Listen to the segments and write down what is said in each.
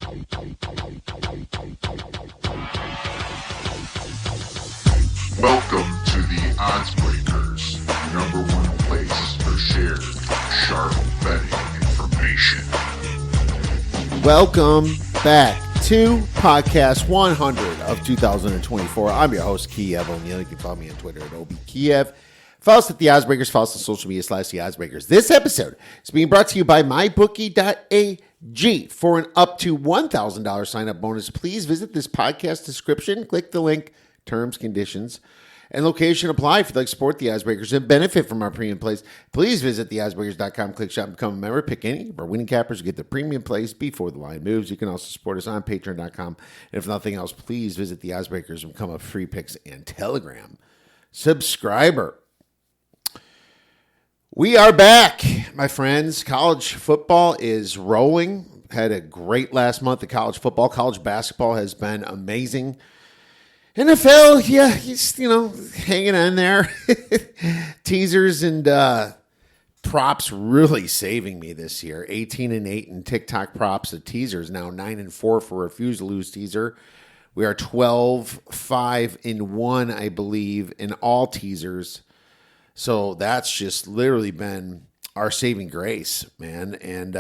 Welcome to the Odds Breakers, number one place for shared sharp betting information. Welcome back to podcast 100 of 2024. I'm your host, Kiev O'Neill. You can follow me on Twitter at OBKiev. Follow us at the Odds Breakers. Follow us on social media / the Odds Breakers. This episode is being brought to you by mybookie.ag. For an up to $1,000 sign-up bonus, please visit this podcast description. Click the link. Terms, conditions, and location apply. If you'd like to support the Odds Breakers and benefit from our premium plays, please visit theoddsbreakers.com, click shop, and become a member. Pick any of our winning cappers to get the premium plays before the line moves. You can also support us on patreon.com. And if nothing else, please visit the Odds Breakers and become a free picks and Telegram subscriber. We are back, my friends. College football is rolling. Had a great last month of college football. College basketball has been amazing. NFL, yeah, he's, hanging on there. Teasers and props really saving me this year. 18-8 in TikTok props. The teasers now 9-4 for refuse to lose teaser. We are 12-5-1, I believe, in all teasers. So that's just literally been our saving grace, man. And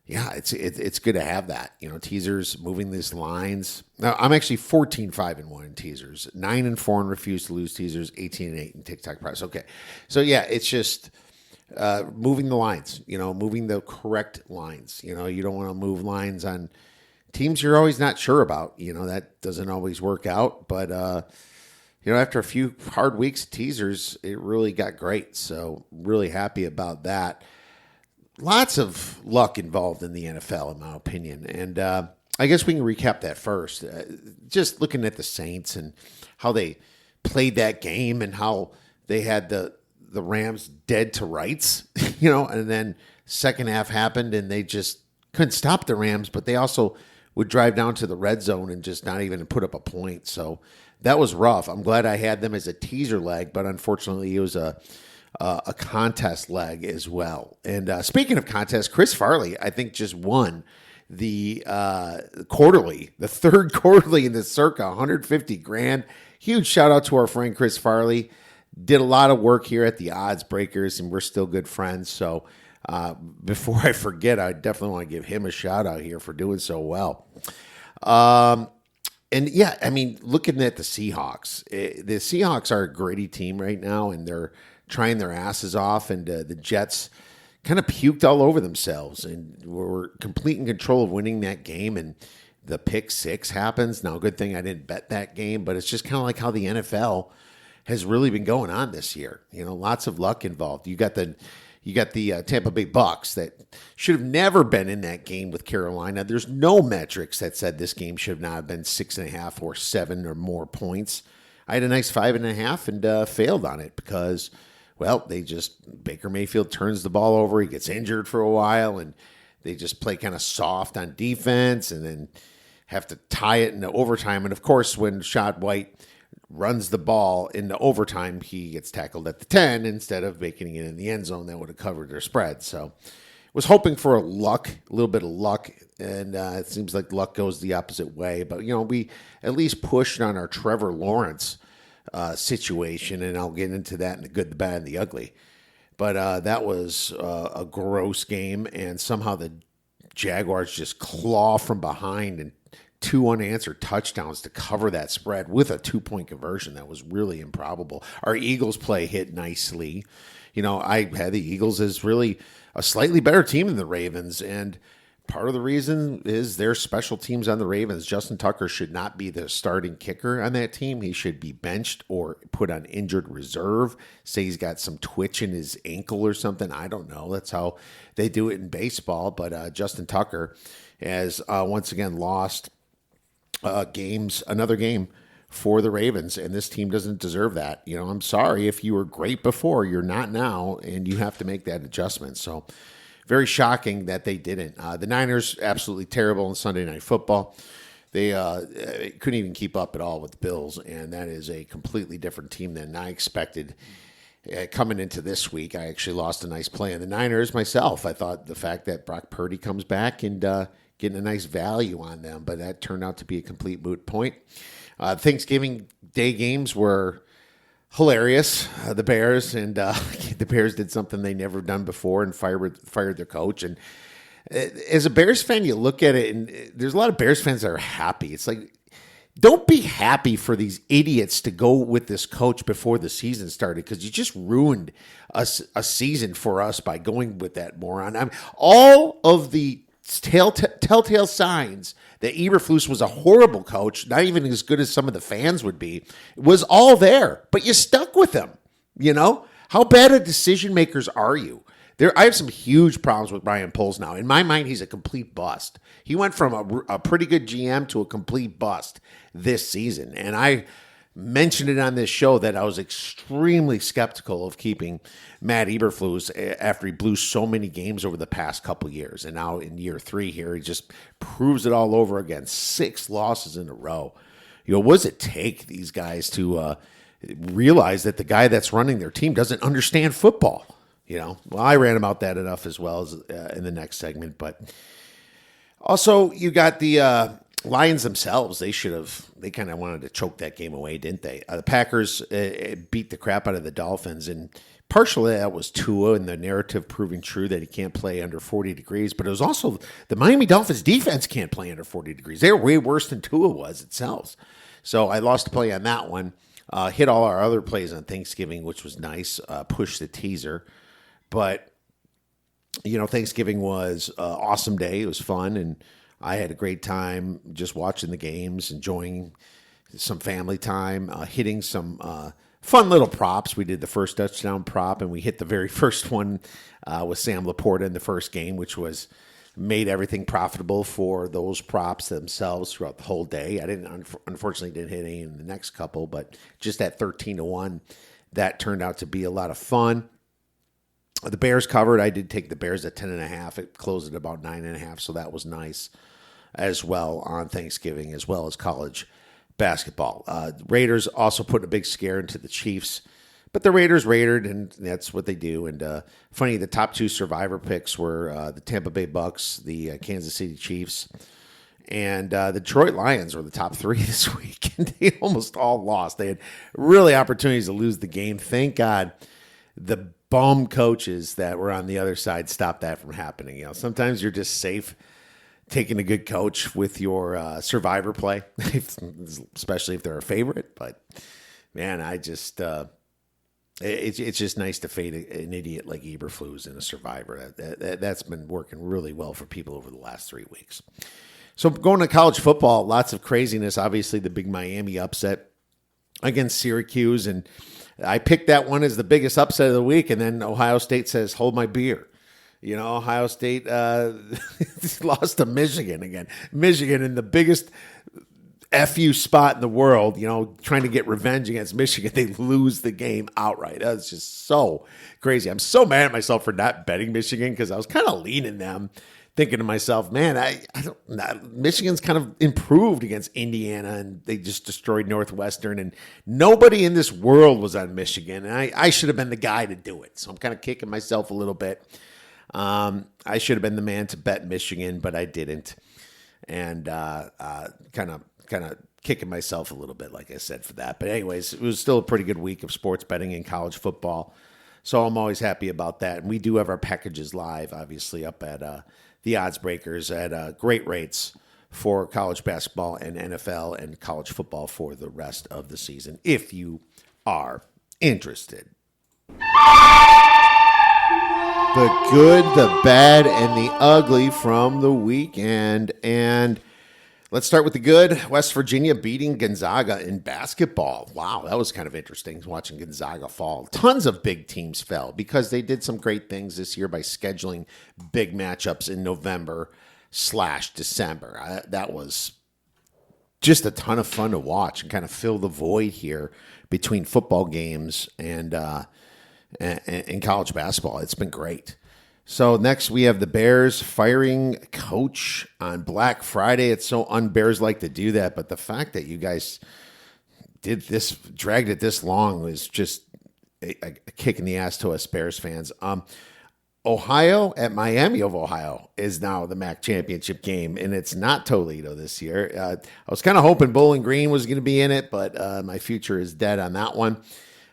yeah, it's good to have that. Teasers, moving these lines. Now, I'm actually 14-5-1 in teasers, 9-4 in refuse to lose teasers, 18-8 in TikTok price. Okay, so yeah, it's just moving the lines. Moving the correct lines. You don't want to move lines on teams you're always not sure about. That doesn't always work out. But after a few hard weeks of teasers, it really got great. So really happy about that. Lots of luck involved in the NFL, in my opinion. And I guess we can recap that first. Just looking at the Saints and how they played that game and how they had the Rams dead to rights, and then second half happened and they just couldn't stop the Rams, but they also would drive down to the red zone and just not even put up a point. So that was rough. I'm glad I had them as a teaser leg, but unfortunately it was a contest leg as well. And speaking of contests, Chris Farley, I think, just won the quarterly, the third quarterly in the circa, $150,000. Huge shout out to our friend Chris Farley. Did a lot of work here at the Odds Breakers, and we're still good friends. So before I forget, I definitely want to give him a shout out here for doing so well. And yeah, looking at the Seahawks, the Seahawks are a gritty team right now, and they're trying their asses off, and the Jets kind of puked all over themselves and were complete in control of winning that game, and the pick six happens. Now, good thing I didn't bet that game, but it's just kind of like how the NFL has really been going on this year. Lots of luck involved. You got the Tampa Bay Bucks that should have never been in that game with Carolina. There's no metrics that said this game should not have been 6.5 or 7 or more points. I had a nice 5.5 and failed on it because, well, Baker Mayfield turns the ball over. He gets injured for a while, and they just play kind of soft on defense and then have to tie it into overtime. And, of course, when Shad White runs the ball into overtime, he gets tackled at the 10 instead of making it in the end zone. That would have covered their spread. So was hoping for a little bit of luck, and it seems like luck goes the opposite way. But, we at least pushed on our Trevor Lawrence situation, and I'll get into that in the good, the bad, and the ugly. But that was a gross game, and somehow the Jaguars just claw from behind and 2 unanswered touchdowns to cover that spread with a 2-point conversion. That was really improbable. Our Eagles play hit nicely. I had the Eagles as really a slightly better team than the Ravens, and part of the reason is their special teams on the Ravens. Justin Tucker should not be the starting kicker on that team. He should be benched or put on injured reserve. Say he's got some twitch in his ankle or something. I don't know. That's how they do it in baseball. But Justin Tucker has once again lost another game for the Ravens, and this team doesn't deserve that. I'm sorry if you were great before, you're not now, and you have to make that adjustment. So very shocking that they didn't. The Niners, absolutely terrible in Sunday Night Football. They couldn't even keep up at all with the Bills, and that is a completely different team than I expected. Coming into this week, I actually lost a nice play on the Niners myself. I thought the fact that Brock Purdy comes back and getting a nice value on them, but that turned out to be a complete moot point. Thanksgiving Day games were hilarious. The Bears the Bears did something they never done before and fired their coach. And as a Bears fan, you look at it, and there's a lot of Bears fans that are happy. It's like, don't be happy for these idiots to go with this coach before the season started, because you just ruined a season for us by going with that moron. I mean, all of the telltale signs that Eberflus was a horrible coach, not even as good as some of the fans would be, was all there. But you stuck with him. You know? How bad of decision makers are you? I have some huge problems with Ryan Poles now. In my mind, he's a complete bust. He went from a pretty good GM to a complete bust this season. And I mentioned it on this show that I was extremely skeptical of keeping Matt Eberflus after he blew so many games over the past couple years. And now in year 3 here, he just proves it all over again. 6 losses in a row. You know, what does it take these guys to realize that the guy that's running their team doesn't understand football? You know, well, I ran about that enough as well as in the next segment. But also, you got the Lions themselves. They kind of wanted to choke that game away, didn't they? The Packers beat the crap out of the Dolphins, and partially that was Tua and the narrative proving true that he can't play under 40 degrees. But it was also the Miami Dolphins defense can't play under 40 degrees. They're way worse than Tua was itself. So I lost a play on that one. Hit all our other plays on Thanksgiving, which was nice. Pushed the teaser. But, you know, Thanksgiving was an awesome day. It was fun, and I had a great time just watching the games, enjoying some family time, hitting some fun little props. We did the first touchdown prop, and we hit the very first one with Sam Laporta in the first game, which made everything profitable for those props themselves throughout the whole day. I unfortunately didn't hit any in the next couple, but just at 13-1, that turned out to be a lot of fun. The Bears covered. I did take the Bears at 10.5. It closed at about 9.5, so that was nice as well on Thanksgiving, as well as college basketball. Raiders also put a big scare into the Chiefs, but the Raiders raided, and that's what they do. And funny, the top 2 survivor picks were the Tampa Bay Bucks, the Kansas City Chiefs, and the Detroit Lions were the top 3 this week, and they almost all lost. They had really opportunities to lose the game. Thank God the bum coaches that were on the other side stopped that from happening. You know, sometimes you're just safe taking a good coach with your survivor play, especially if they're a favorite. But man, it's just nice to fade an idiot like Eberflus in a survivor. That's been working really well for people over the last 3 weeks. So going to college football, lots of craziness. Obviously, the big Miami upset against Syracuse, and I picked that one as the biggest upset of the week, and then Ohio State says, hold my beer. You know, Ohio State lost to Michigan again. Michigan in the biggest FU spot in the world, you know, trying to get revenge against Michigan. They lose the game outright. That's just so crazy. I'm so mad at myself for not betting Michigan because I was kind of leaning them, thinking to myself, man, Michigan's kind of improved against Indiana, and they just destroyed Northwestern, and nobody in this world was on Michigan, and I should have been the guy to do it. So I'm kind of kicking myself a little bit. I should have been the man to bet Michigan, but I didn't, and kind of kicking myself a little bit, like I said, for that. But anyways, it was still a pretty good week of sports betting in college football, so I'm always happy about that. And we do have our packages live, obviously, up at the Odds Breakers at great rates for college basketball and NFL and college football for the rest of the season, if you are interested. The good, the bad, and the ugly from the weekend. And let's start with the good. West Virginia beating Gonzaga in basketball. Wow, that was kind of interesting watching Gonzaga fall. Tons of big teams fell because they did some great things this year by scheduling big matchups in November/December. That was just a ton of fun to watch and kind of fill the void here between football games and college basketball. It's been great. So next we have the Bears firing coach on Black Friday. It's so un-Bears-like to do that, but the fact that you guys dragged it this long was just a kick in the ass to us Bears fans. Ohio at Miami of Ohio is now the MAC championship game, and it's not Toledo this year. I was kind of hoping Bowling Green was going to be in it, but my future is dead on that one.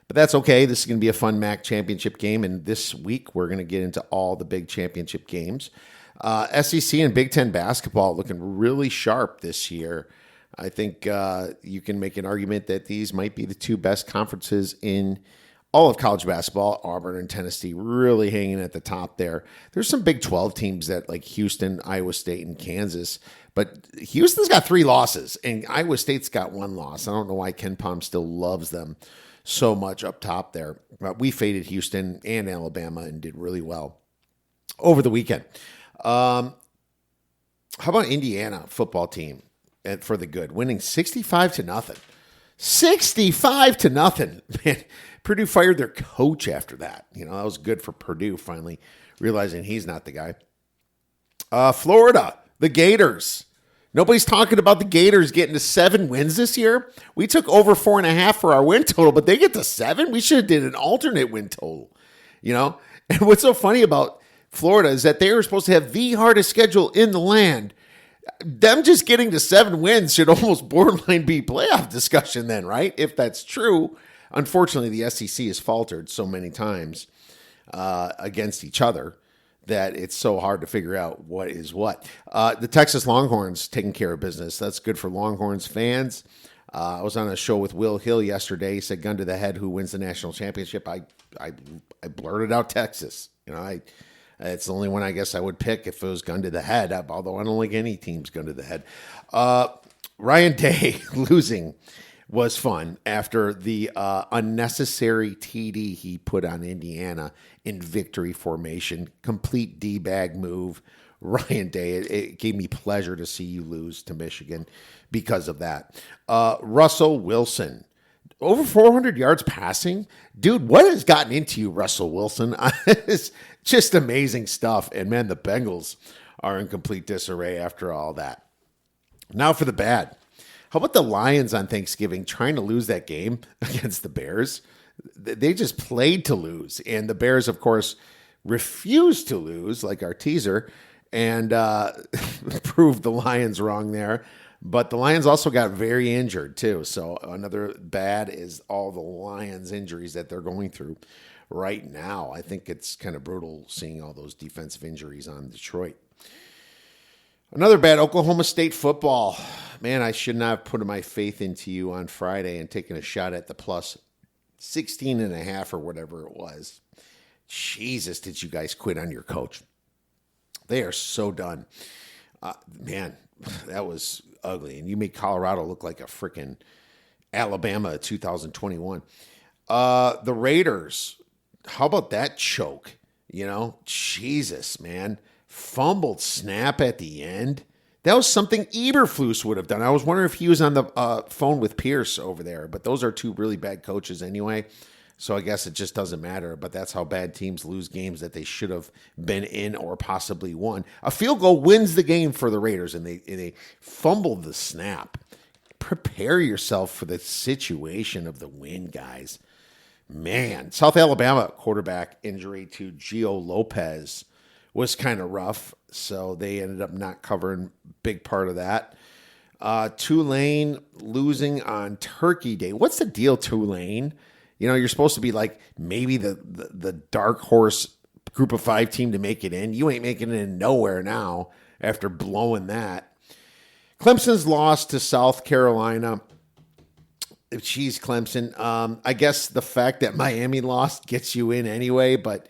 But that's okay. This is going to be a fun MAC championship game, and this week we're going to get into all the big championship games. SEC and Big Ten basketball looking really sharp this year. I think you can make an argument that these might be the two best conferences in all of college basketball. Auburn and Tennessee really hanging at the top there. There's some Big 12 teams that like Houston, Iowa State, and Kansas. But Houston's got 3 losses, and Iowa State's got 1 loss. I don't know why Ken Pom still loves them so much up top there. But we faded Houston and Alabama and did really well over the weekend. How about Indiana football team for the good, winning 65-0? 65-0. Man, Purdue fired their coach after that. That was good for Purdue finally realizing he's not the guy. Florida, the Gators. Nobody's talking about the Gators getting to 7 wins this year. We took over 4.5 for our win total, but they get to 7. We should have did an alternate win total. And what's so funny about Florida is that they were supposed to have the hardest schedule in the land. Them just getting to 7 wins should almost borderline be playoff discussion then, right? If that's true. Unfortunately, the SEC has faltered so many times against each other that it's so hard to figure out what is what. The Texas Longhorns taking care of business. That's good for Longhorns fans. I was on a show with Will Hill yesterday. He said, gun to the head, who wins the national championship? I blurted out Texas. It's the only one I guess I would pick if it was gun to the head, although I don't like any teams gun to the head. Ryan Day losing was fun after the unnecessary TD he put on Indiana in victory formation. Complete D-bag move. Ryan Day, it gave me pleasure to see you lose to Michigan because of that. Russell Wilson, over 400 yards passing. Dude, what has gotten into you, Russell Wilson? It's just amazing stuff. And man, the Bengals are in complete disarray after all that. Now for the bad. How about the Lions on Thanksgiving trying to lose that game against the Bears? They just played to lose. And the Bears, of course, refused to lose, like our teaser, and proved the Lions wrong there. But the Lions also got very injured, too. So another bad is all the Lions injuries that they're going through right now. I think it's kind of brutal seeing all those defensive injuries on Detroit. Another bad, Oklahoma State football. Man, I should not have put my faith into you on Friday and taken a shot at the plus 16.5 or whatever it was. Jesus, did you guys quit on your coach? They are so done. Man, that was ugly. And you made Colorado look like a freaking Alabama 2021. The Raiders, how about that choke? Jesus, man. Fumbled snap at the end. That was something Eberflus would have done. I was wondering if he was on the phone with Pierce over there, but those are 2 really bad coaches anyway. So I guess it just doesn't matter, but that's how bad teams lose games that they should have been in or possibly won. A field goal wins the game for the Raiders, and they fumbled the snap. Prepare yourself for the situation of the win, guys. Man, South Alabama quarterback injury to Gio Lopez was kind of rough, so they ended up not covering a big part of that. Tulane losing on Turkey Day. What's the deal, Tulane? You're supposed to be like maybe the dark horse group of 5 team to make it in. You ain't making it in nowhere now after blowing that. Clemson's lost to South Carolina. Jeez, Clemson. I guess the fact that Miami lost gets you in anyway, but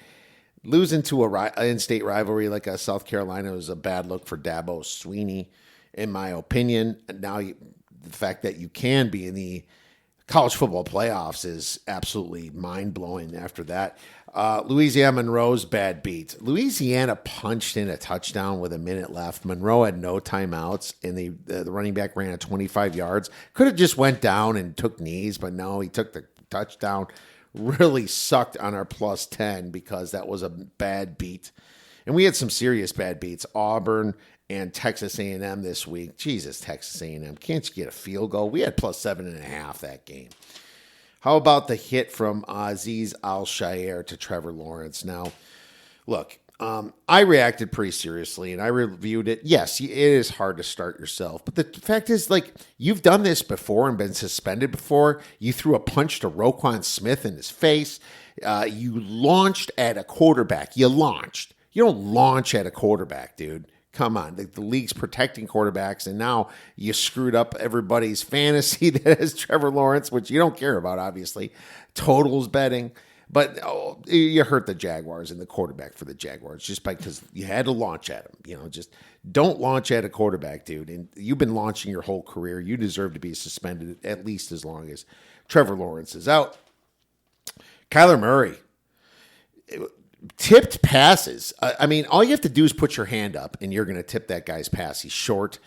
losing to a in-state rivalry like a South Carolina was a bad look for Dabo Swinney, in my opinion. Now, the fact that you can be in the college football playoffs is absolutely mind-blowing after that. Louisiana Monroe's bad beat. Louisiana punched in a touchdown with a minute left. Monroe had no timeouts, and the running back ran at 25 yards. Could have just went down and took knees, but no, he took the touchdown. Really sucked on our plus 10 because that was a bad beat. And we had some serious bad beats. Auburn and Texas A&M this week. Jesus, Texas A&M. Can't you get a field goal? We had plus 7.5 that game. How about the hit from Aziz Al-Shair to Trevor Lawrence? Now, look, I reacted pretty seriously and I reviewed it. Yes, it is hard to start yourself. But the fact is, like, you've done this before and been suspended before. You threw a punch to Roquan Smith in his face. You launched at a quarterback. You launched. You don't launch at a quarterback, dude. Come on. The league's protecting quarterbacks, and now you screwed up everybody's fantasy that has Trevor Lawrence, which you don't care about, obviously. Totals betting. But you hurt the Jaguars and the quarterback for the Jaguars just because you had to launch at him. Just don't launch at a quarterback, dude. And you've been launching your whole career. You deserve to be suspended at least as long as Trevor Lawrence is out. Kyler Murray. Tipped passes. I mean, all you have to do is put your hand up and you're going to tip that guy's pass. He's short.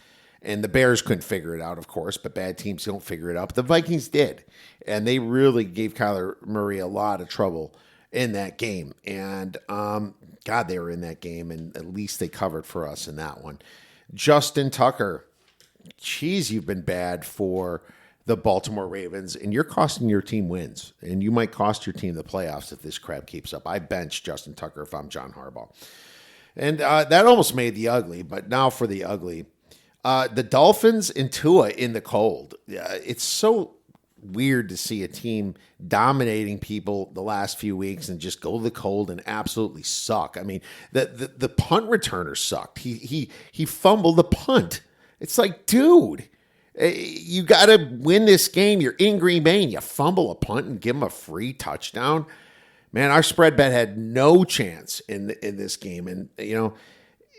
And the Bears couldn't figure it out, of course, but bad teams don't figure it out. But the Vikings did. And they really gave Kyler Murray a lot of trouble in that game. And, God, they were in that game, and at least they covered for us in that one. Justin Tucker. Geez, you've been bad for the Baltimore Ravens, and you're costing your team wins. And you might cost your team the playoffs if this crap keeps up. I bench Justin Tucker if I'm John Harbaugh. And that almost made the ugly, but now for the ugly. The Dolphins and Tua in the cold. It's so weird to see a team dominating people the last few weeks and just go to the cold and absolutely suck. I mean, the punt returner sucked. He fumbled the punt. It's like, dude, you got to win this game. You're in Green Bay and you fumble a punt and give them a free touchdown. Man, our spread bet had no chance in this game, and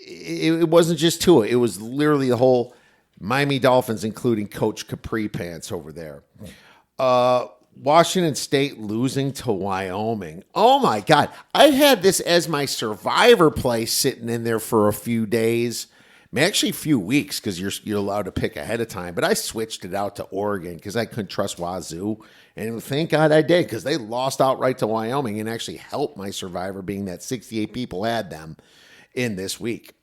it wasn't just Tua. It was literally the whole Miami Dolphins, including Coach Capri Pants over there. Washington State losing to Wyoming. Oh, my God. I had this as my survivor play sitting in there for a few days. Actually, a few weeks because you're allowed to pick ahead of time. But I switched it out to Oregon because I couldn't trust Wazoo. And thank God I did because they lost outright to Wyoming and actually helped my survivor, being that 68 people had them in this week.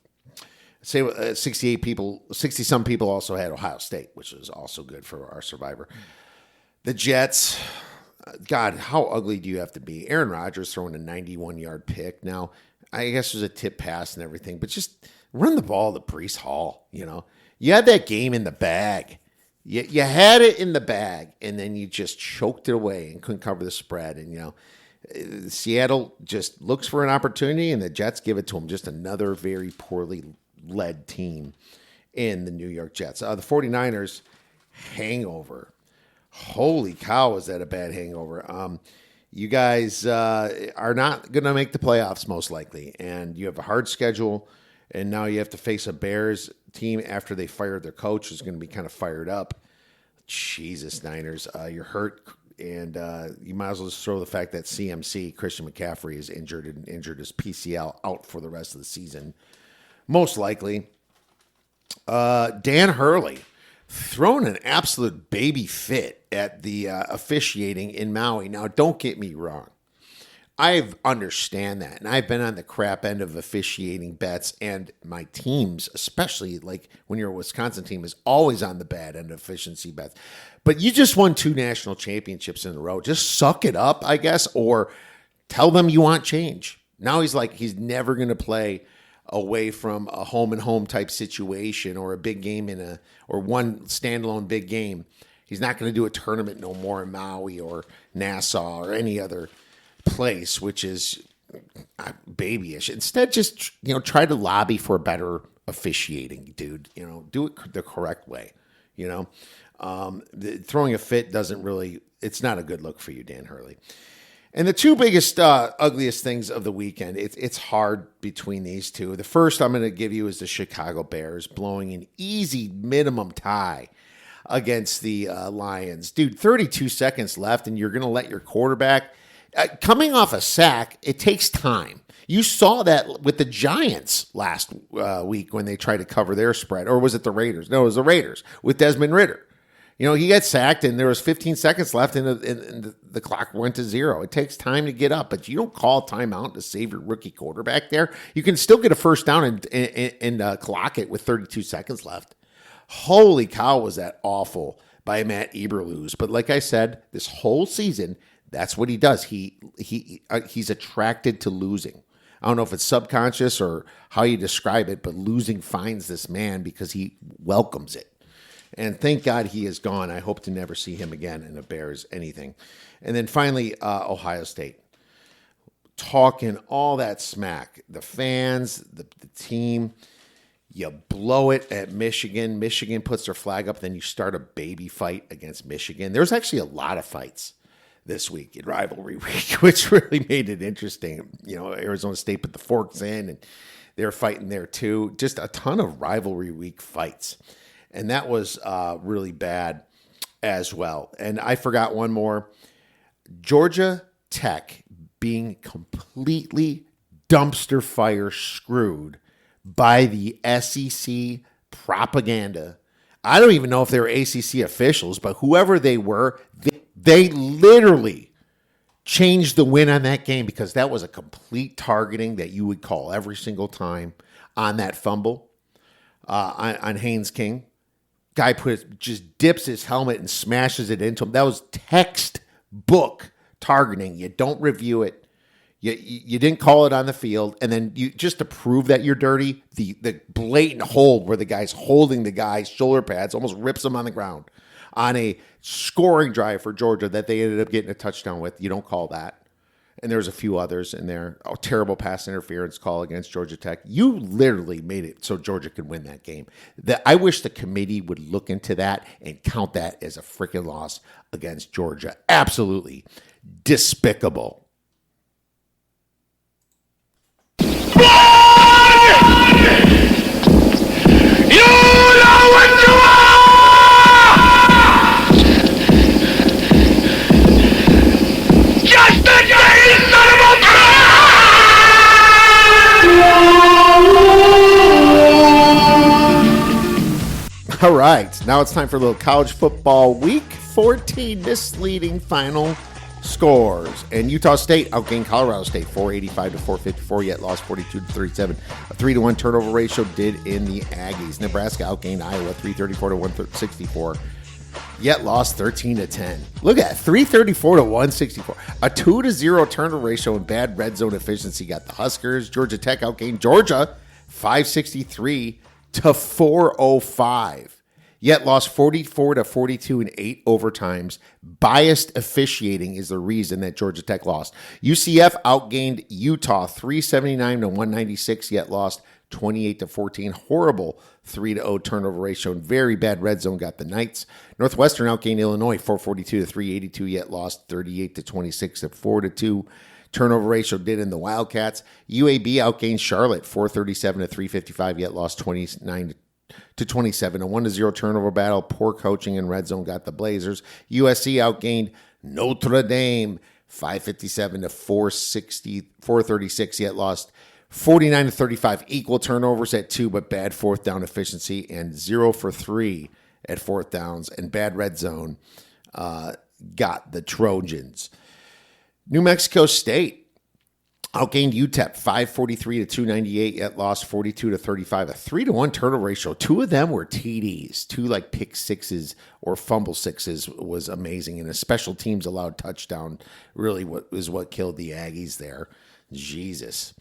Say 68 people, 60-some people also had Ohio State, which was also good for our survivor. The Jets, God, how ugly do you have to be? Aaron Rodgers throwing a 91-yard pick. Now, I guess there's a tip pass and everything, but just run the ball to Breece Hall, You had that game in the bag. You had it in the bag, and then you just choked it away and couldn't cover the spread. And, Seattle just looks for an opportunity, and the Jets give it to them. Just another very poorly led team in the New York Jets. The 49ers, hangover. Holy cow, is that a bad hangover? You guys are not going to make the playoffs most likely, and you have a hard schedule, and now you have to face a Bears team after they fired their coach who's going to be kind of fired up. Jesus, Niners, you're hurt, and you might as well just throw the fact that CMC, Christian McCaffrey, is injured and injured his PCL out for the rest of the season. Most likely. Dan Hurley throwing an absolute baby fit at the officiating in Maui. Now, don't get me wrong. I understand that, and I've been on the crap end of officiating bets, and my teams, especially like when you're a Wisconsin team, is always on the bad end of efficiency bets. But you just won 2 national championships in a row. Just suck it up, I guess, or tell them you want change. Now he's never going to play away from a home and home type situation or a big game or one standalone big game. He's not going to do a tournament no more in Maui or Nassau or any other place, which is babyish. Instead, just try to lobby for better officiating, dude. Do it the correct way. Throwing a fit it's not a good look for you, Dan Hurley. And the 2 biggest, ugliest things of the weekend, it's hard between these two. The first I'm going to give you is the Chicago Bears blowing an easy minimum tie against the Lions. Dude, 32 seconds left, and you're going to let your quarterback, coming off a sack, it takes time. You saw that with the Giants last week when they tried to cover their spread. Or was it the Raiders? No, it was the Raiders with Desmond Ridder. He got sacked, and there was 15 seconds left, and the clock went to 0. It takes time to get up, but you don't call timeout to save your rookie quarterback there. You can still get a first down and clock it with 32 seconds left. Holy cow, was that awful by Matt Eberflus. But like I said, this whole season, that's what he does. He's attracted to losing. I don't know if it's subconscious or how you describe it, but losing finds this man because he welcomes it. And thank God he is gone. I hope to never see him again in a Bears anything. And then finally, Ohio State. Talking all that smack. The fans, the team. You blow it at Michigan. Michigan puts their flag up. Then you start a baby fight against Michigan. There's actually a lot of fights this week in rivalry week, which really made it interesting. Arizona State put the forks in, and they're fighting there too. Just a ton of rivalry week fights. And that was really bad as well. And I forgot one more. Georgia Tech being completely dumpster fire screwed by the SEC propaganda. I don't even know if they were ACC officials, but whoever they were, they literally changed the win on that game because that was a complete targeting that you would call every single time on that fumble on Haynes King. Guy just dips his helmet and smashes it into him. That was textbook targeting. You don't review it. You didn't call it on the field, and then you just to prove that you're dirty, the blatant hold where the guy's holding the guy's shoulder pads, almost rips him on the ground on a scoring drive for Georgia that they ended up getting a touchdown with. You don't call that. And there's a few others in there. A terrible pass interference call against Georgia Tech. You literally made it so Georgia could win that game. I wish the committee would look into that and count that as a freaking loss against Georgia. Absolutely despicable. You know what you are! Just a dirty son of a All right, now it's time for a little college football week 14 misleading final scores. And Utah State outgained Colorado State 485 to 454, yet lost 42 to 37. A 3-1 turnover ratio did in the Aggies. Nebraska outgained Iowa 334 to 164, yet lost 13 to 10. Look at that, 334 to 164. A 2-0 turnover ratio and bad red zone efficiency got the Huskers. Georgia Tech outgained Georgia 563 to 405. Yet lost 44 to 42 in 8 overtimes. Biased officiating is the reason that Georgia Tech lost. UCF outgained Utah 379 to 196, yet lost 28 to 14. Horrible 3-0 turnover ratio and very bad red zone got the Knights. Northwestern outgained Illinois 442 to 382, yet lost 38 to 26 at 4-2. Turnover ratio did in the Wildcats. UAB outgained Charlotte 437 to 355, yet lost 29 to 27. A 1-0 turnover battle. Poor coaching in red zone got the Blazers. USC outgained Notre Dame 557 to 436, yet lost 49 to 35. Equal turnovers at 2, but bad fourth down efficiency and 0 for 3 at fourth downs and bad red zone got the Trojans. New Mexico State outgained UTEP 543 to 298, yet lost 42 to 35. A 3-1 turnover ratio. 2 of them were TDs, 2 like pick sixes or fumble sixes was amazing. And a special teams allowed touchdown really what killed the Aggies there. Jesus.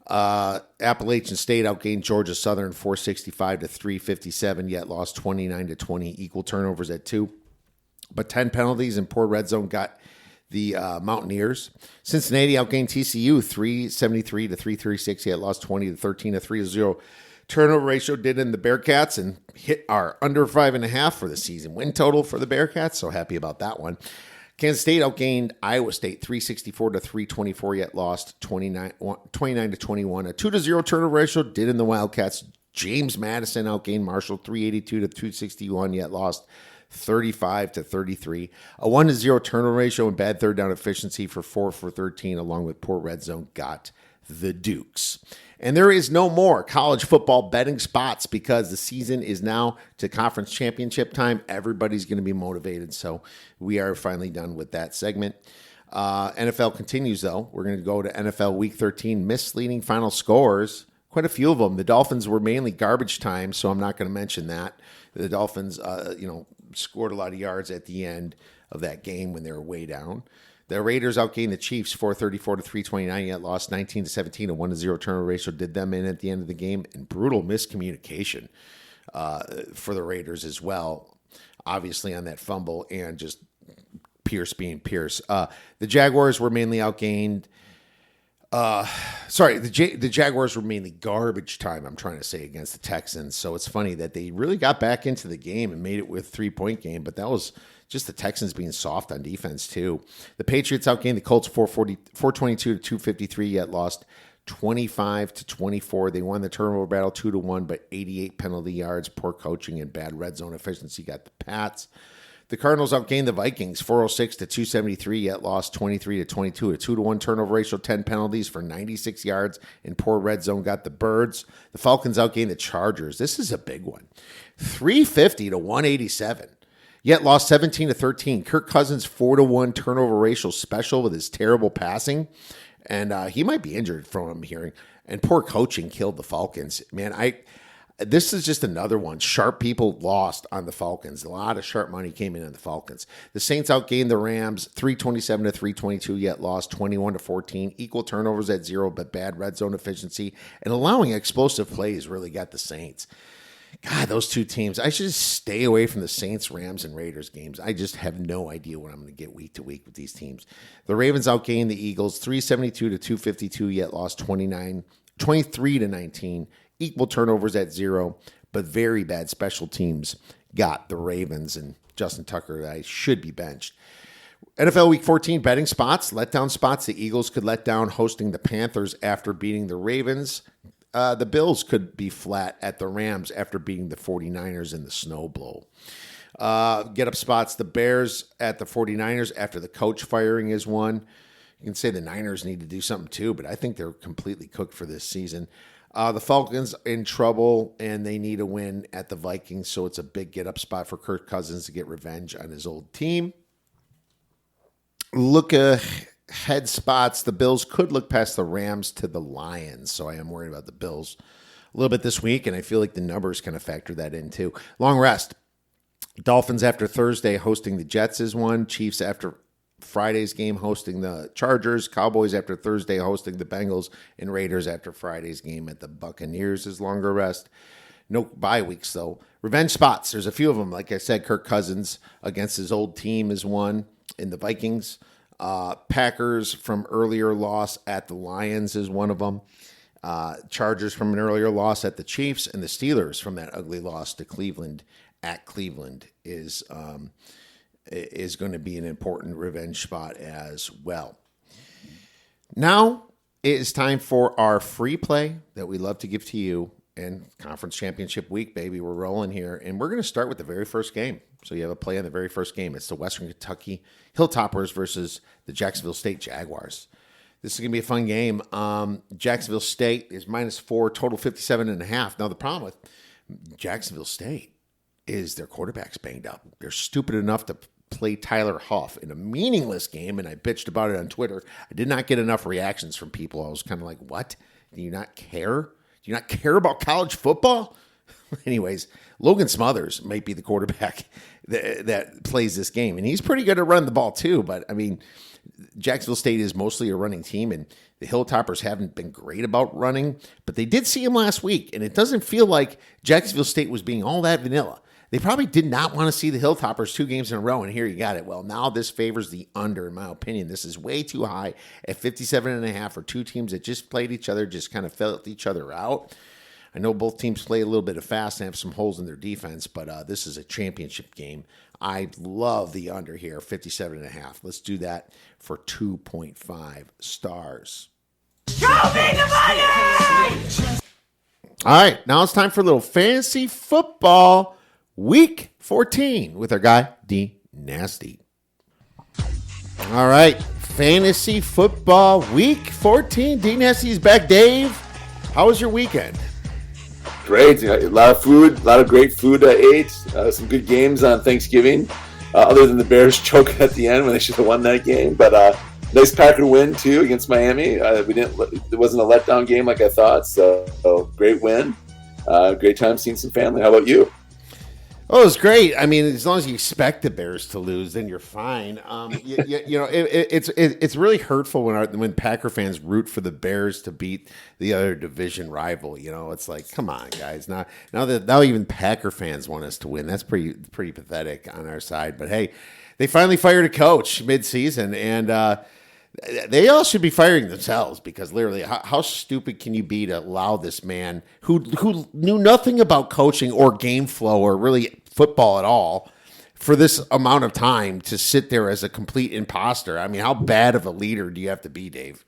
Appalachian State outgained Georgia Southern 465 to 357, yet lost 29 to 20. Equal turnovers at 2, but 10 penalties and poor red zone got the Mountaineers. Cincinnati outgained TCU 373 to 336, yet lost 20 to 13. A 3-0 turnover ratio did in the Bearcats and hit our under 5.5 for the season win total for the Bearcats. So happy about that one. Kansas State outgained Iowa State 364 to 324, yet lost 29 to 21. A 2-0 turnover ratio did in the Wildcats. James Madison outgained Marshall 382 to 261, yet lost 35 to 33. A 1-0 turnover ratio and bad third down efficiency for 4 for 13, along with poor red zone, got the Dukes. And there is no more college football betting spots because the season is now to conference championship time. Everybody's going to be motivated. So we are finally done with that segment. NFL continues, though. We're going to go to NFL Week 13 misleading final scores. Quite a few of them. The Dolphins were mainly garbage time, so I'm not going to mention that. The Dolphins, scored a lot of yards at the end of that game when they were way down. The Raiders outgained the Chiefs 434 to 329, yet lost 19 to 17. A 1-0 turnover ratio did them in at the end of the game, and brutal miscommunication for the Raiders as well, obviously on that fumble and just Pierce being Pierce. The Jaguars were mainly outgained. The Jaguars were mainly garbage time, I'm trying to say, against the Texans. So it's funny that they really got back into the game and made it with a 3-point game, but that was just the Texans being soft on defense too. The Patriots outgained the Colts 422 to 253, yet lost 25 to 24. They won the turnover battle 2-1, but 88 penalty yards, poor coaching, and bad red zone efficiency got the Pats. The Cardinals outgained the Vikings 406 to 273, yet lost 23 to 22. A 2-1 turnover ratio, 10 penalties for 96 yards, and poor red zone got the Birds. The Falcons outgained the Chargers. This is a big one, 350 to 187. Yet lost 17 to 13. Kirk Cousins 4-1 turnover ratio special with his terrible passing, and he might be injured from what I'm hearing. And poor coaching killed the Falcons. Man, this is just another one. Sharp people lost on the Falcons. A lot of sharp money came in on the Falcons. The Saints outgained the Rams 327 to 322, yet lost 21 to 14. Equal turnovers at 0, but bad red zone efficiency and allowing explosive plays really got the Saints. God, those two teams. I should just stay away from the Saints, Rams, and Raiders games. I just have no idea what I'm going to get week to week with these teams. The Ravens outgained the Eagles 372 to 252, yet lost 23 to 19. Equal turnovers at 0, but very bad special teams got the Ravens, and Justin Tucker I should be benched. NFL Week 14 betting spots, letdown spots. The Eagles could let down hosting the Panthers after beating the Ravens. The Bills could be flat at the Rams after beating the 49ers in the snow blow. Get up spots, the Bears at the 49ers after the coach firing is one. You can say the Niners need to do something too, but I think they're completely cooked for this season. The Falcons in trouble, and they need a win at the Vikings, so it's a big get-up spot for Kirk Cousins to get revenge on his old team. Look ahead spots. The Bills could look past the Rams to the Lions, so I am worried about the Bills a little bit this week, and I feel like the numbers kind of factor that in too. Long rest. Dolphins after Thursday hosting the Jets is one. Chiefs after Friday's game hosting the Chargers, Cowboys after Thursday hosting the Bengals, and Raiders after Friday's game at the Buccaneers is longer rest. No bye weeks, though. Revenge spots. There's a few of them. Like I said, Kirk Cousins against his old team is one in the Vikings. Packers from earlier loss at the Lions is one of them. Chargers from an earlier loss at the Chiefs, and the Steelers from that ugly loss to Cleveland at Cleveland is going to be an important revenge spot as well. Now it is time for our free play that we love to give to you. And Conference Championship Week, baby, we're rolling here. And we're going to start with the very first game. So you have a play on the very first game. It's the Western Kentucky Hilltoppers versus the Jacksonville State Jaguars. This is going to be a fun game. Jacksonville State is -4, total 57.5. Now the problem with Jacksonville State is their quarterback's banged up. They're stupid enough to play Tyler Huff in a meaningless game, and I bitched about it on Twitter. I did not get enough reactions from people. I was kind of like, what? Do you not care? Do you not care about college football? Anyways, Logan Smothers might be the quarterback that plays this game, and he's pretty good at running the ball too, but I mean, Jacksonville State is mostly a running team, and the Hilltoppers haven't been great about running, but they did see him last week, and it doesn't feel like Jacksonville State was being all that vanilla. They probably did not want to see the Hilltoppers 2 games in a row, and here you got it. Well, now this favors the under, in my opinion. This is way too high at 57.5 for two teams that just played each other, just kind of felt each other out. I know both teams play a little bit of fast and have some holes in their defense, but this is a championship game. I love the under here, 57.5. Let's do that for 2.5 stars. Show me the money! All right, now it's time for a little fantasy football. Week 14 with our guy, D Nasty. All right, fantasy football week 14. D Nasty's back. Dave, how was your weekend? Great. A lot of food, a lot of great food I ate. Some good games on Thanksgiving, other than the Bears choke at the end when they should have won that game. But nice Packer win, too, against Miami. It wasn't a letdown game like I thought, so great win. Great time seeing some family. How about you? Oh, it's great. I mean, as long as you expect the Bears to lose, then you're fine. It's really hurtful when Packer fans root for the Bears to beat the other division rival. You know, it's like, come on, guys. Now even Packer fans want us to win. That's pretty pathetic on our side. But hey, they finally fired a coach mid-season, and they all should be firing themselves because literally, how stupid can you be to allow this man who knew nothing about coaching or game flow or really football at all for this amount of time to sit there as a complete imposter? I mean, how bad of a leader do you have to be, Dave?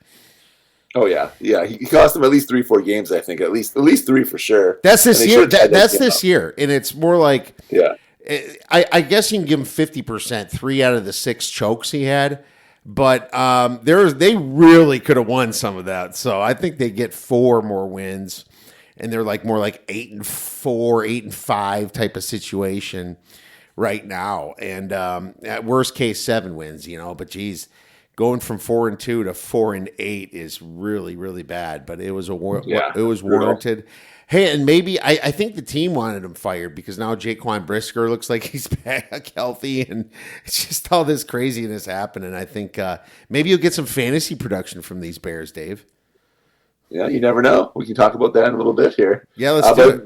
Oh yeah. He cost them at least 3-4 games. I think at least 3 for sure. That's this year. That's this year, and it's more like I guess you can give him 50%, 3 out of the 6 chokes he had. But they really could have won some of that. So I think they get 4 more wins, and they're more like 8-4, 8-5 type of situation right now. And at worst case, 7 wins. But geez, going from 4-2 to 4-8 is really, really bad. But it was warranted. Hey, and maybe I think the team wanted him fired because now Jaquan Brisker looks like he's back healthy, and it's just all this craziness happening. I think maybe you'll get some fantasy production from these Bears, Dave. Yeah, you never know. We can talk about that in a little bit here. Yeah, let's do it.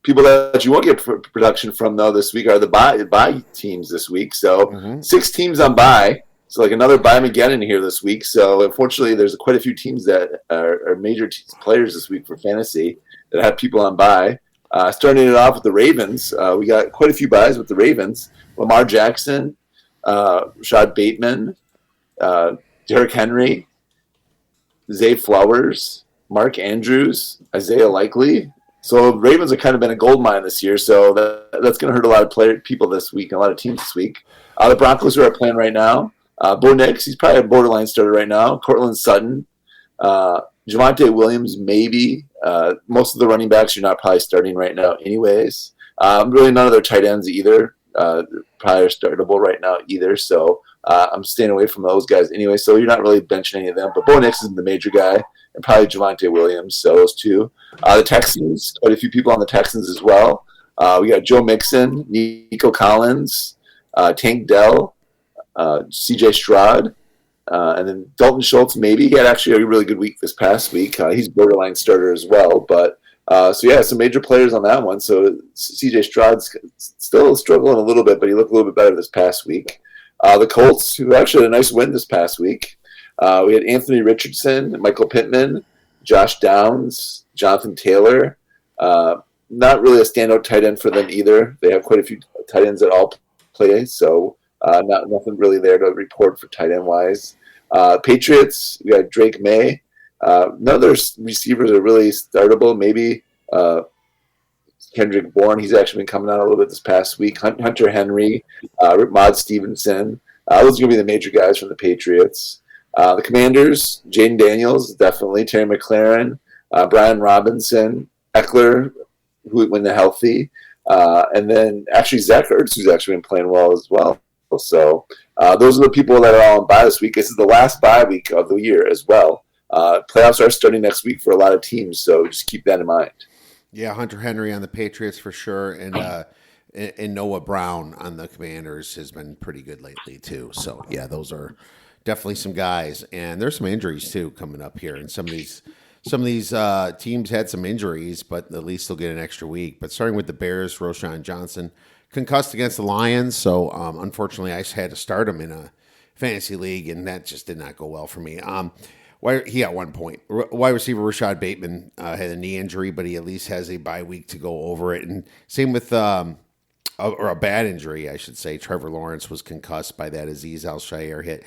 People that you won't get production from, though, this week are the bye teams this week. So 6 teams on bye. So another bye-mageddon here this week. So unfortunately, there's quite a few teams that are major players this week for fantasy that have people on bye. Starting it off with the Ravens, we got quite a few buys with the Ravens. Lamar Jackson, Rashad Bateman, Derrick Henry, Zay Flowers, Mark Andrews, Isaiah Likely. So the Ravens have kind of been a gold mine this year, so that's going to hurt a lot of people this week, and a lot of teams this week. The Broncos are playing right now. Bo Nix, he's probably a borderline starter right now. Cortland Sutton, Javonte Williams, maybe. Most of the running backs you're not probably starting right now anyways. Really none of their tight ends either. Probably are startable right now either. So I'm staying away from those guys anyway. So you're not really benching any of them. But Bo Nix is the major guy, and probably Javonte Williams. So those two. The Texans, quite a few people on the Texans as well. We got Joe Mixon, Nico Collins, Tank Dell, C.J. Stroud. And then Dalton Schultz, maybe. He had actually a really good week this past week. He's borderline starter as well. But some major players on that one. So C.J. Stroud's still struggling a little bit, but he looked a little bit better this past week. The Colts, who actually had a nice win this past week. We had Anthony Richardson, Michael Pittman, Josh Downs, Jonathan Taylor. Not really a standout tight end for them either. They have quite a few tight ends that all play, so nothing really there to report for tight end wise. Patriots, we got Drake May. None of their receivers are really startable. Maybe Kendrick Bourne. He's actually been coming out a little bit this past week. Hunter Henry, Mod Stevenson. Those are going to be the major guys from the Patriots. The Commanders, Jaden Daniels, definitely. Terry McLaurin, Brian Robinson, Eckler, when they're healthy. And then actually Zach Ertz, who's actually been playing well as well. So those are the people that are all on bye this week. This is the last bye week of the year as well. Playoffs are starting next week for a lot of teams, so just keep that in mind. Yeah, Hunter Henry on the Patriots for sure, and Noah Brown on the Commanders has been pretty good lately too. So yeah, those are definitely some guys, and there's some injuries too coming up here, and some of these teams had some injuries, but at least they'll get an extra week. But starting with the Bears, Roschon Johnson concussed against the Lions, so unfortunately I had to start him in a fantasy league, and that just did not go well for me. He got 1 point. Wide receiver Rashad Bateman had a knee injury, but he at least has a bye week to go over it. And same with a bad injury, I should say. Trevor Lawrence was concussed by that Azeez Al-Shaair hit.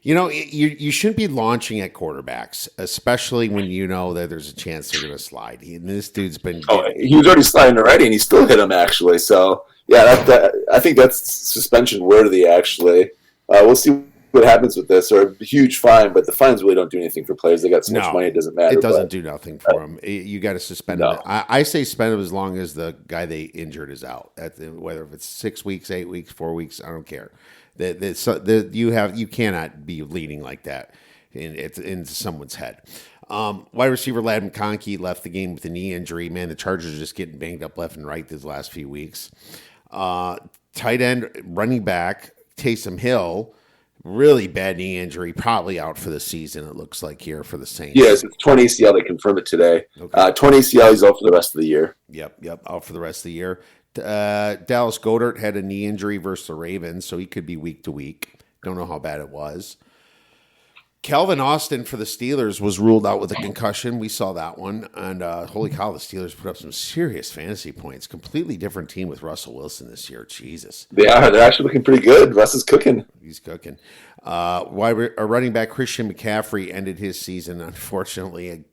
You shouldn't be launching at quarterbacks, especially when you know that there's a chance they're going to slide. This dude's been... he was already sliding already, and he still hit him, actually. So, yeah, I think that's suspension worthy, actually. We'll see what happens with this, or a huge fine, but the fines really don't do anything for players. They got so much money, it doesn't matter. It doesn't do nothing for them. You got to suspend them. I say suspend them as long as the guy they injured is out. Whether if it's 6 weeks, 8 weeks, 4 weeks, I don't care. You cannot be leading like that into someone's head. Wide receiver Lad McConkey left the game with a knee injury. Man, the Chargers are just getting banged up left and right these last few weeks. Tight end, running back, Taysom Hill, really bad knee injury, probably out for the season, it looks like here for the Saints. Yes, it's 20 ACL. They confirmed it today. Okay. 20 ACL, he's out for the rest of the year. Yep, out for the rest of the year. Dallas Goedert had a knee injury versus the Ravens, so he could be week to week. Don't know how bad it was. Calvin Austin for the Steelers was ruled out with a concussion. We saw that one. And holy cow, the Steelers put up some serious fantasy points. Completely different team with Russell Wilson this year. Jesus. They are. They're actually looking pretty good. Russ is cooking. He's cooking. Running back Christian McCaffrey ended his season, unfortunately.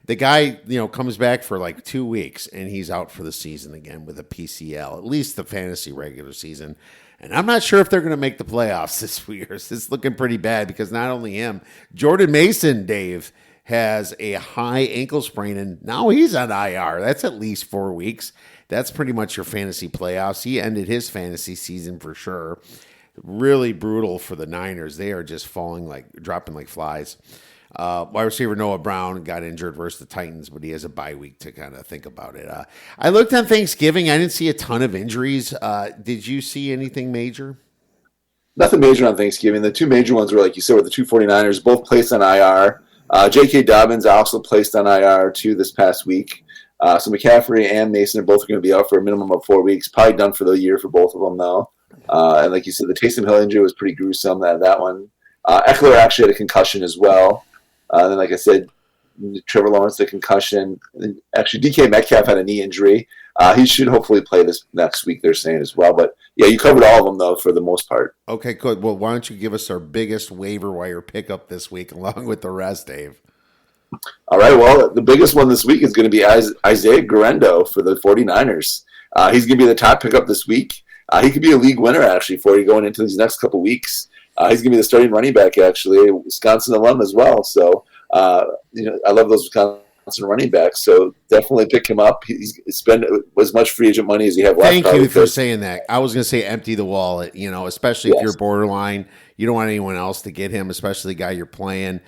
The guy, comes back for like 2 weeks, and he's out for the season again with a PCL, at least the fantasy regular season. And I'm not sure if they're going to make the playoffs this year. It's looking pretty bad because not only him, Jordan Mason, Dave, has a high ankle sprain, and now he's on IR. That's at least 4 weeks. That's pretty much your fantasy playoffs. He ended his fantasy season for sure. Really brutal for the Niners. They are just dropping like flies. Wide receiver Noah Brown got injured versus the Titans, but he has a bye week to kind of think about it. I looked on Thanksgiving. I didn't see a ton of injuries. Did you see anything major? Nothing major on Thanksgiving. The two major ones were, like you said, with the two 49ers, both placed on IR. J.K. Dobbins also placed on IR, too, this past week. So McCaffrey and Mason are both going to be out for a minimum of 4 weeks. Probably done for the year for both of them, though. And like you said, the Taysom Hill injury was pretty gruesome, that one. Eckler actually had a concussion as well. Then, like I said, Trevor Lawrence, the concussion. Actually, DK Metcalf had a knee injury. He should hopefully play this next week, they're saying as well. But, yeah, you covered all of them, though, for the most part. Okay, good. Well, why don't you give us our biggest waiver wire pickup this week along with the rest, Dave? All right, well, the biggest one this week is going to be Isaiah Guerrero for the 49ers. He's going to be the top pickup this week. He could be a league winner, actually, for you going into these next couple weeks. He's going to be the starting running back, actually, Wisconsin alum as well. So, I love those Wisconsin running backs. So definitely pick him up. He's spent as much free agent money as you have left. Thank you for saying that. I was going to say empty the wallet, especially if you're borderline. You don't want anyone else to get him, especially the guy you're playing.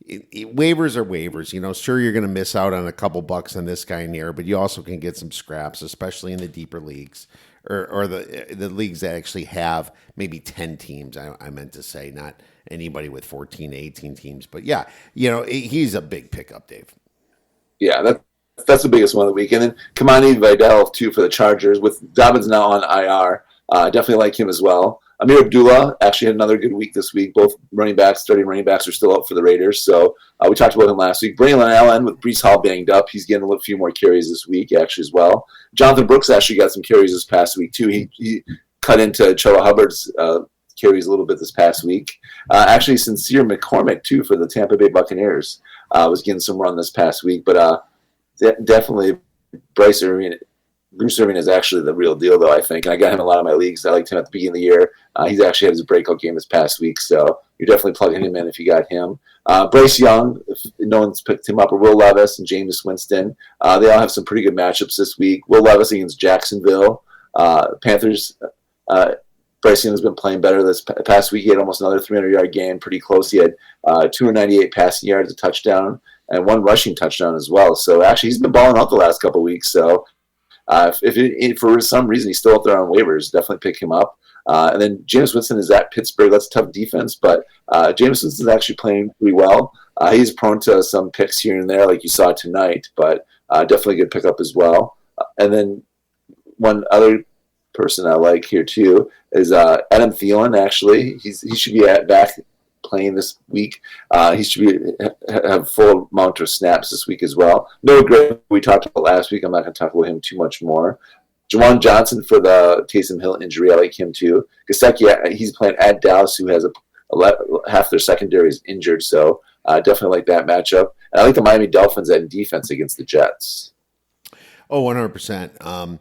Waivers are waivers. Sure, you're going to miss out on a couple bucks on this guy in here, but you also can get some scraps, especially in the deeper leagues. Or the leagues that actually have maybe 10 teams, I meant to say, not anybody with 14, 18 teams. But, yeah, he's a big pickup, Dave. Yeah, that's the biggest one of the week. And then Kamani Vidal, too, for the Chargers. With Dobbins now on IR, definitely like him as well. Amir Abdullah actually had another good week this week. Both starting running backs are still out for the Raiders. So we talked about him last week. Braylon Allen with Breece Hall banged up. He's getting a few more carries this week, actually, as well. Jonathan Brooks actually got some carries this past week, too. He cut into Chola Hubbard's carries a little bit this past week. Actually, Sincere McCormick, too, for the Tampa Bay Buccaneers was getting some run this past week. But definitely Bruce Irving is actually the real deal, though, I think. And I got him in a lot of my leagues. I liked him at the beginning of the year. He's actually had his breakout game this past week, so you're definitely plugging him in if you got him. Bryce Young, if no one's picked him up, or Will Levis and Jameis Winston. They all have some pretty good matchups this week. Will Levis against Jacksonville. Panthers, Bryce Young has been playing better this past week. He had almost another 300-yard game, pretty close. He had 298 passing yards, a touchdown, and one rushing touchdown as well. So, actually, he's been balling out the last couple of weeks, so if for some reason he's still out there on waivers, definitely pick him up. And then Jameis Winston is at Pittsburgh. That's a tough defense, but Jameis Winston is actually playing pretty well. He's prone to some picks here and there, like you saw tonight, but definitely a good pickup as well. And then one other person I like here too is Adam Thielen. Actually, he should be back playing this week. He should have full amount of snaps this week as well. Noah Gray, we talked about last week. I'm not going to talk about him too much more. Jawan Johnson for the Taysom Hill injury. I like him too. Gesicki, he's playing at Dallas, who has half their secondary is injured, so definitely like that matchup. And I like the Miami Dolphins at defense against the Jets. Oh, 100%.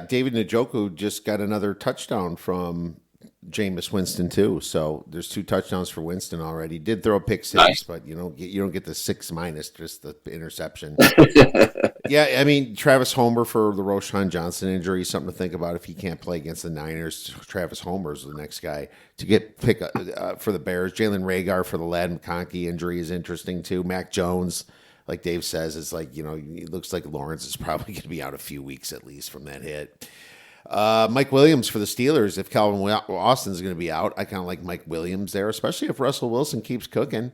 David Njoku just got another touchdown from Jameis Winston too. So there's 2 touchdowns for Winston already. Did throw a pick 6, Nice. but you don't get the 6 - just the interception. Yeah, I mean Travis Homer for the Roshan Johnson injury, something to think about if he can't play against the Niners. Travis Homer is the next guy to get pick for the Bears. Jalen Reagor for the Ladd McConkey injury is interesting too. Mac Jones, like Dave says, is like it looks like Lawrence is probably going to be out a few weeks at least from that hit. Mike Williams for the Steelers. If Calvin Austin's going to be out, I kind of like Mike Williams there, especially if Russell Wilson keeps cooking.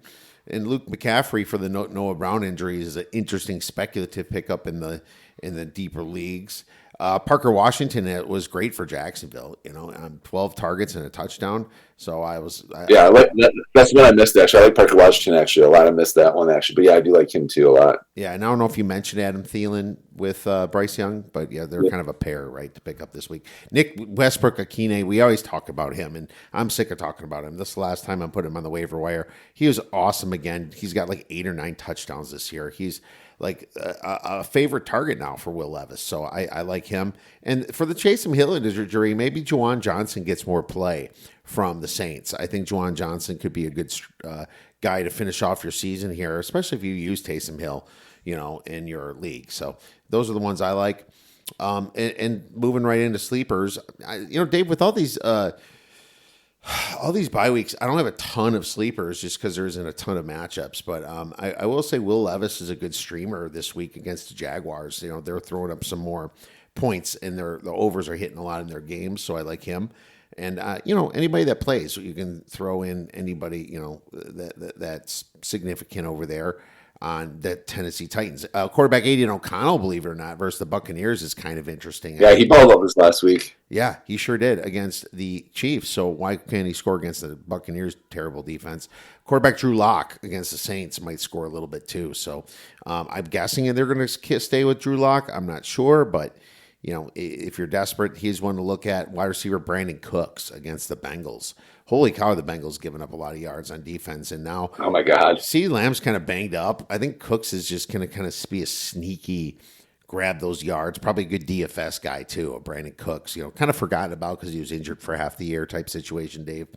And Luke McCaffrey for the Noah Brown injury is an interesting speculative pickup in the deeper leagues. Parker Washington was great for Jacksonville. 12 targets and a touchdown. So that's what I missed. Actually, I like Parker Washington actually a lot. I missed that one actually, but yeah, I do like him too a lot. Yeah, and I don't know if you mentioned Adam Thielen with Bryce Young, but yeah, they're kind of a pair, right, to pick up this week. Nick Westbrook-Akine, we always talk about him, and I'm sick of talking about him. This is the last time I put him on the waiver wire. He was awesome again. He's got like 8 or 9 touchdowns this year. He's like a favorite target now for Will Levis, so I like him. And for the Taysom Hill injury, maybe Juwan Johnson gets more play from the Saints. I think Juwan Johnson could be a good guy to finish off your season here, especially if you use Taysom Hill, in your league. So those are the ones I like. And moving right into sleepers, Dave, with all these bye weeks, I don't have a ton of sleepers just because there isn't a ton of matchups. But I will say Will Levis is a good streamer this week against the Jaguars. They're throwing up some more points, and the overs are hitting a lot in their games, so I like him. And anybody that plays, you can throw in anybody that's significant over there on the Tennessee Titans. Quarterback Aiden O'Connell, believe it or not, versus the Buccaneers is kind of interesting. Yeah, he balled up this last week. Yeah, he sure did against the Chiefs. So why can't he score against the Buccaneers' terrible defense? Quarterback Drew Lock against the Saints might score a little bit too. So I'm guessing they're going to stay with Drew Lock. I'm not sure, but if you're desperate, he's one to look at. Wide receiver Brandon Cooks against the Bengals. Holy cow, the Bengals giving up a lot of yards on defense. And now, oh my God, CeeDee Lamb's kind of banged up. I think Cooks is just going to kind of be a sneaky grab those yards. Probably a good DFS guy too, Brandon Cooks. Kind of forgotten about because he was injured for half the year type situation, Dave.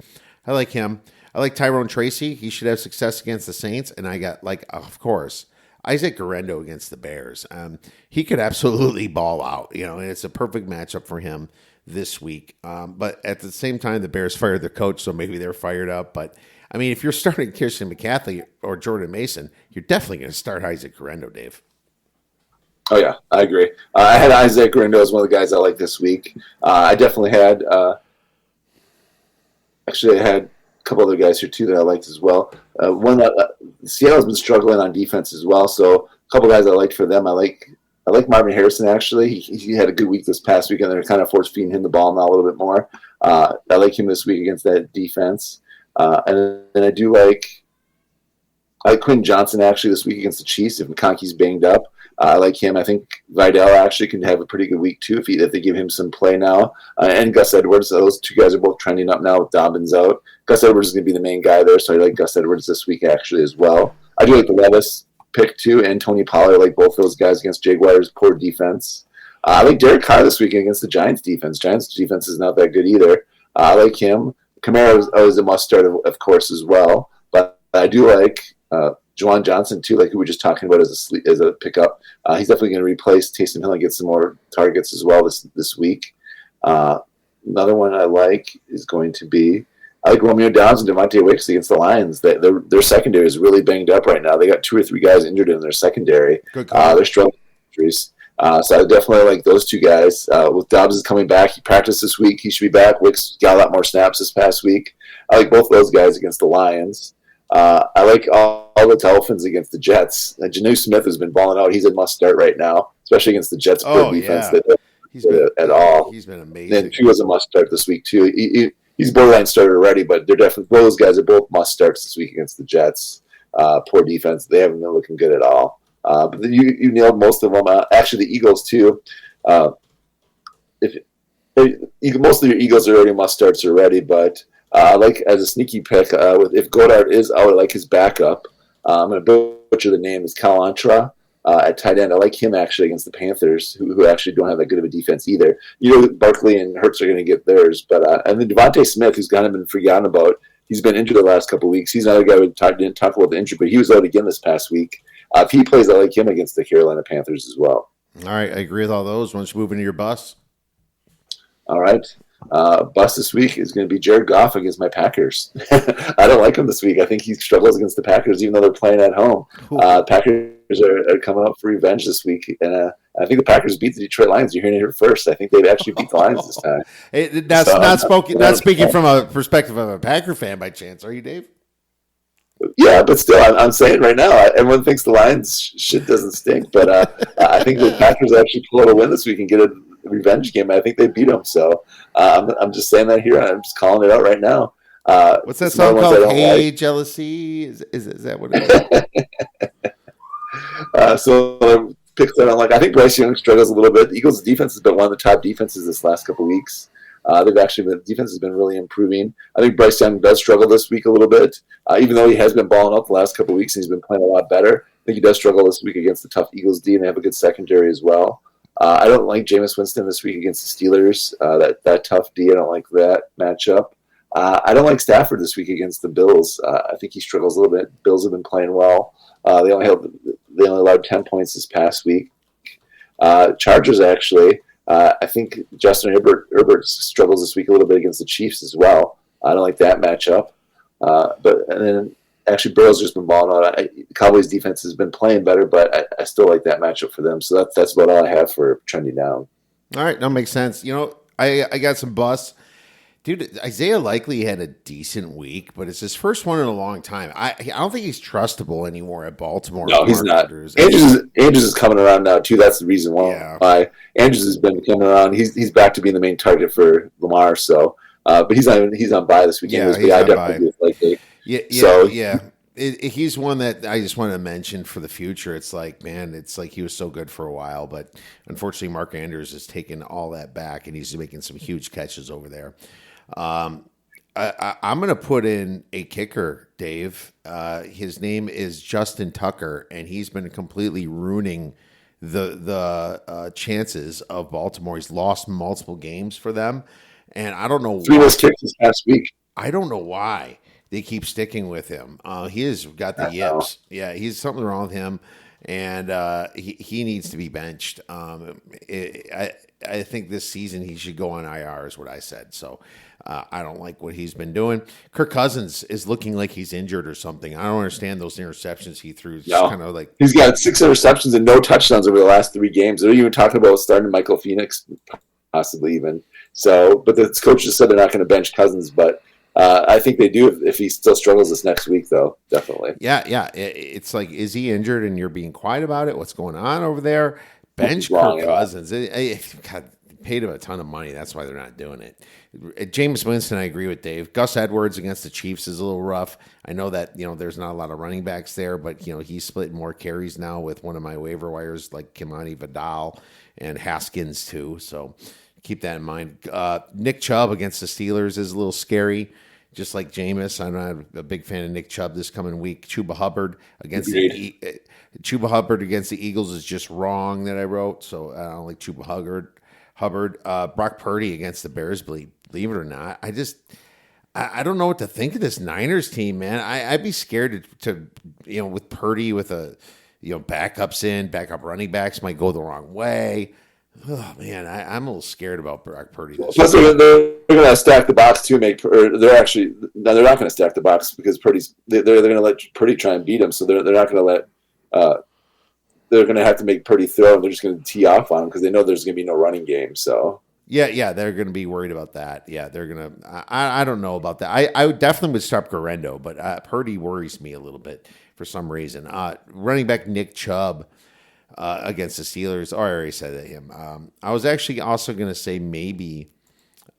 I like him. I like Tyrone Tracy. He should have success against the Saints. And I got, of course, Isaac Guerrero against the Bears. He could absolutely ball out, and it's a perfect matchup for him this week. But at the same time, the Bears fired their coach, so maybe they're fired up. But, I mean, if you're starting Christian McCaffrey or Jordan Mason, you're definitely going to start Isaac Guerrero, Dave. Oh, yeah, I agree. I had Isaac Guerrero as one of the guys I like this week. I definitely had I had a couple other guys here, too, that I liked as well. One that Seattle's been struggling on defense as well, so a couple guys I liked for them. I like Marvin Harrison, actually. He had a good week this past week, and they're kind of force-feeding him the ball now a little bit more. I like him this week against that defense. And then I do like Quinn Johnson, actually, this week against the Chiefs if McConkey's banged up. I like him. I think Vidal actually can have a pretty good week, too, if they give him some play now. And Gus Edwards. Those two guys are both trending up now with Dobbins out. Gus Edwards is going to be the main guy there, so I like Gus Edwards this week, actually, as well. I do like the Levis pick, too, and Tony Pollard. I like both those guys against Jaguars' poor defense. I like Derek Carr this week against the Giants' defense. Giants' defense is not that good either. I like him. Kamara is a must-start, of course, as well. But I do like Juwan Johnson, too, like who we were just talking about as a pickup. He's definitely going to replace Taysom Hill and get some more targets as well this week. Another one I like is going to be I like Romeo Downs and Devontae Wicks against the Lions. Their secondary is really banged up right now. They got 2 or 3 guys injured in their secondary. They're struggling with injuries. So I definitely like those 2 guys. With Dobbs is coming back. He practiced this week. He should be back. Wicks got a lot more snaps this past week. I like both those guys against the Lions. I like all the Dolphins against the Jets. Janu Smith has been balling out. He's a must-start right now, especially against the Jets' defense. Yeah. At all. He's been amazing. And he was a must-start this week, too. He's borderline starter already, but they're definitely both those guys are both must-starts this week against the Jets. Poor defense. They haven't been looking good at all. But you nailed most of them. Actually, the Eagles, too. Most of your Eagles are already must-starts already, but I like as a sneaky pick, if Goddard is out, I like his backup. I'm going to butcher the name. It's Kalantra. at tight end. I like him actually against the Panthers, who actually don't have that good of a defense either. Barkley and Hurts are going to get theirs, but and then Devontae Smith, who's kind of been forgotten about. He's been injured the last couple of weeks. He's another guy we didn't talk about the injury, but he was out again this past week. If he plays, I like him against the Carolina Panthers as well. All right, I agree with all those. Why don't you move into your bus? All right. Bust this week is going to be Jared Goff against my Packers. I don't like him this week. I think he struggles against the Packers, even though they're playing at home. Packers are coming up for revenge this week, and I think the Packers beat the Detroit Lions. You're hearing it here first. I think they've actually beat the Lions this time. That's not speaking from a perspective of a Packer fan by chance, are you, Dave? Yeah, but still, I'm saying right now, everyone thinks the Lions shit doesn't stink, but I think the Packers actually pull out a win this week and get a revenge game. I think they beat them, so I'm just saying that here. I'm just calling it out right now. What's that song called? Hey, like. Jealousy? Is that what it is? So picks that on like I think Bryce Young struggles a little bit. The Eagles' defense has been one of the top defenses this last couple of weeks. The defense has been really improving. I think Bryce Young does struggle this week a little bit, even though he has been balling up the last couple of weeks and he's been playing a lot better. I think he does struggle this week against the tough Eagles D, and they have a good secondary as well. I don't like Jameis Winston this week against the Steelers. That tough D, I don't like that matchup. I don't like Stafford this week against the Bills. I think he struggles a little bit. Bills have been playing well. They only allowed 10 points this past week. Chargers actually. I think Justin Herbert struggles this week a little bit against the Chiefs as well. I don't like that matchup. And then actually Burrow's just been balling out. The Cowboys defense has been playing better, but I still like that matchup for them. So that's about all I have for trending down. All right, that makes sense. I got some busts. Dude, Isaiah Likely had a decent week, but it's his first one in a long time. I don't think he's trustable anymore at Baltimore. No, he's not. Andrews is coming around now, too. That's the reason why. Andrews has been coming around. He's back to being the main target for Lamar. So, but he's on bye this weekend. Yeah, I definitely Likely. He's one that I just wanted to mention for the future. It's like, man, it's like he was so good for a while, but unfortunately, Mark Andrews has taken all that back, and he's making some huge catches over there. I'm going to put in a kicker, Dave. His name is Justin Tucker, and he's been completely ruining the chances of Baltimore. He's lost multiple games for them, and I don't know 3 missed kicks this past week. I don't know why they keep sticking with him. He has got the yips. Yeah, he's something wrong with him, and he needs to be benched. I think this season he should go on IR is what I said. So I don't like what he's been doing. Kirk Cousins is looking like he's injured or something. I don't understand those interceptions he threw. It's kind of like he's got 6 interceptions and no touchdowns over the last 3 games. They're even talking about starting Michael Phoenix, possibly even. So, but the coach just said they're not going to bench Cousins, but I think they do if he still struggles this next week, though. Definitely. Yeah. It's like, is he injured and you're being quiet about it? What's going on over there? Bench Kirk Cousins. God, paid him a ton of money. That's why they're not doing it. Jameis Winston, I agree with Dave. Gus Edwards against the Chiefs is a little rough. I know that there's not a lot of running backs there, but he's splitting more carries now with one of my waiver wires like Kimani Vidal and Haskins too. So keep that in mind. Nick Chubb against the Steelers is a little scary, just like Jameis. I'm not a big fan of Nick Chubb this coming week. Chuba Hubbard against the Eagles is just wrong that I wrote, so I don't like Chuba Hubbard. Brock Purdy against the Bears, believe it or not. I don't know what to think of this Niners team, man. I'd be scared to with Purdy with backup running backs might go the wrong way. Oh man, I'm a little scared about Brock Purdy. Plus, they're going to stack the box too. They're not going to stack the box because they're going to let Purdy try and beat him. So they're not going to let. They're going to have to make Purdy throw, and they're just going to tee off on him because they know there's going to be no running game. So yeah, they're going to be worried about that. Yeah, they're going to. I don't know about that. I definitely would start Garendo, but Purdy worries me a little bit for some reason. Running back Nick Chubb against the Steelers. Oh, I already said that him. I was actually also going to say maybe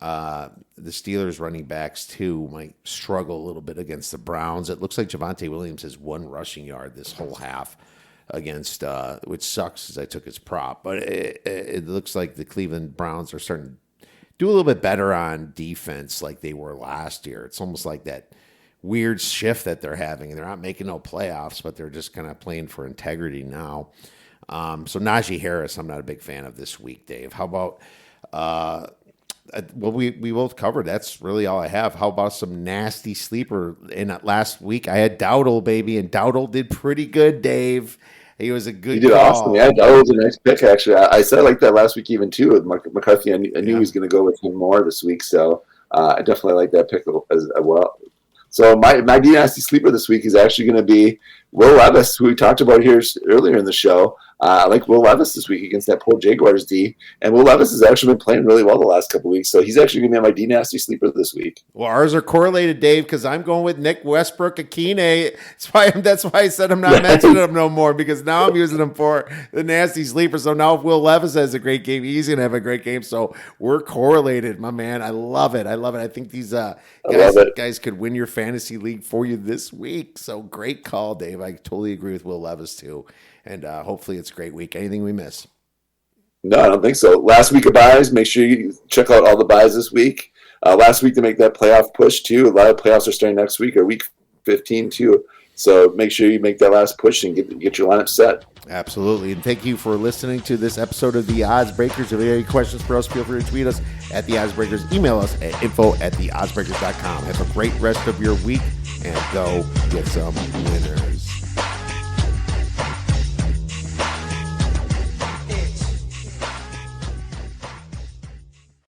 the Steelers running backs too might struggle a little bit against the Browns. It looks like Javonte Williams has 1 rushing yard this whole half against, which sucks as I took his prop. But it looks like the Cleveland Browns are starting to do a little bit better on defense like they were last year. It's almost like that weird shift that they're having. They're not making no playoffs, but they're just kind of playing for integrity now. So Najee Harris, I'm not a big fan of this week, Dave. How about, well, we both covered. That's really all I have. How about some nasty sleeper? In last week, I had Dowdle, baby, and Dowdle did pretty good, Dave. He was a good He did call. awesome. Yeah, Dowdle was a nice pick, actually. I said I like that last week even, too, with McCarthy. I knew he was going to go with him more this week, so I definitely like that pick as well. So my dynasty sleeper this week is actually going to be Will Levis, who we talked about here earlier in the show. I like Will Levis this week against that poor Jaguars D. And Will Levis has actually been playing really well the last couple of weeks. So he's actually going to be my dynasty sleeper this week. Well, ours are correlated, Dave, because I'm going with Nick Westbrook-Akine. That's why I said I'm not mentioning him no more, because now I'm using him for the nasty sleeper. So now if Will Levis has a great game, he's going to have a great game. So we're correlated, my man. I love it. I think these guys could win your fantasy league for you this week. So great call, Dave. I totally agree with Will Levis, too. And hopefully it's a great week. Anything we miss? No, I don't think so. Last week of buys, make sure you check out all the buys this week. Last week to make that playoff push, too. A lot of playoffs are starting next week, or week 15, too. So make sure you make that last push and get your lineup set. Absolutely. And thank you for listening to this episode of The Odds Breakers. If you have any questions for us, feel free to tweet us at The Odds Breakers. Email us at info@theoddsbreakers.com. Have a great rest of your week and go get some winners.